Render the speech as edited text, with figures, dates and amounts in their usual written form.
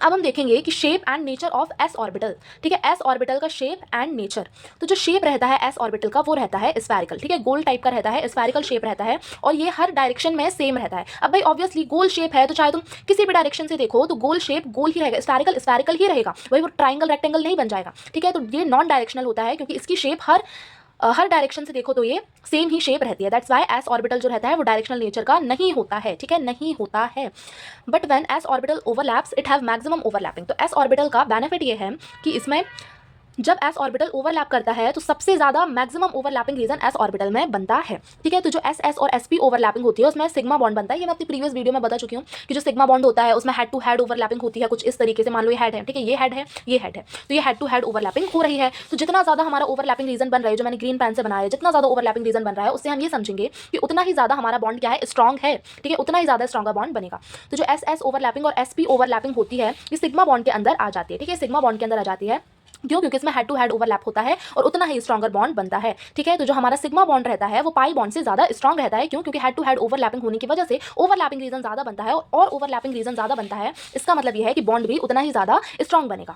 अब हम देखेंगे कि shape and nature of S orbital. ठीक है, एस ऑर्बिटल का शेप एंड नेचर। तो जो शेप रहता है एस ऑर्बिटल का वो रहता है स्फेरिकल। ठीक है, गोल टाइप का रहता है, स्फेरिकल शेप रहता है और ये हर डायरेक्शन में सेम रहता है। अब भाई ऑब्वियसली गोल शेप है तो चाहे तुम किसी भी डायरेक्शन से देखो तो गोल शेप गोल ही रहेगा, स्फेरिकल स्फेरिकल ही रहेगा, वही वो ट्राइंगल रेक्टेंगल नहीं बन जाएगा। ठीक है, तो ये नॉन डायरेक्शनल होता है क्योंकि इसकी शेप हर डायरेक्शन से देखो तो ये सेम ही शेप रहती है। दैट्स वाई एस ऑर्बिटल जो रहता है वो डायरेक्शनल नेचर का नहीं होता है। ठीक है, नहीं होता है। But when S orbital overlaps it have maximum overlapping. तो एस ऑर्बिटल का बेनिफिट ये है कि इसमें जब एस ऑर्बिटल ओवरलैप करता है तो सबसे ज्यादा maximum overlapping region S orbital में बनता है। ठीक है, तो जो एस एस और एस पी ओवरलैपिंग होती है उसमें सिग्मा बॉन्ड बनता है। ये मैं अपनी प्रीवियस वीडियो में बता चुकी हूँ कि जो सिग्मा बॉन्ड होता है उसमें हेड टू हेड ओवरलैपिंग होती है कुछ इस तरीके से। मान लो ये हेड है, ठीक है, ये हेड है, ये हेड है, तो ये हेड टू हेड ओवरलैपिंग हो रही है। तो जितना ज्यादा हमारा ओवरलैपिंग रीजन बन रहा है, जो मैंने ग्रीन पेन से बनाया है, जितना ज्यादा ओवरलैपिंग रीजन बन रहा है उससे हम ये समझेंगे कि उतना ही ज्यादा हमारा बॉन्ड क्या है, स्ट्रॉन्ग है। ठीक है, उतना ही ज्यादा स्ट्रॉन्गर बॉन्ड बनेगा। तो जो एस एस ओवरलैपिंग और एस पी ओवरलैपिंग होती है ये सिग्मा बॉन्ड के अंदर आ जाती है। ठीक है, सिग्मा बॉन्ड के अंदर आ जाती है। क्यों? क्योंकि इसमें हेड टू हेड ओवरलैप होता है और उतना ही स्ट्रॉन्गर बॉन्ड बनता है। ठीक है, तो जो हमारा सिग्मा बॉन्ड रहता है वो पाई बॉन्ड से ज्यादा स्ट्रॉन्ग रहता है। क्यों? क्योंकि हेड टू हेड ओवरलैपिंग होने की वजह से ओवरलैपिंग रीजन ज्यादा बनता है और ओवरलैपिंग रीजन ज्यादा बनता है इसका मतलब यह है कि बॉन्ड भी उतना ही ज्यादा स्ट्रॉन्ग बनेगा।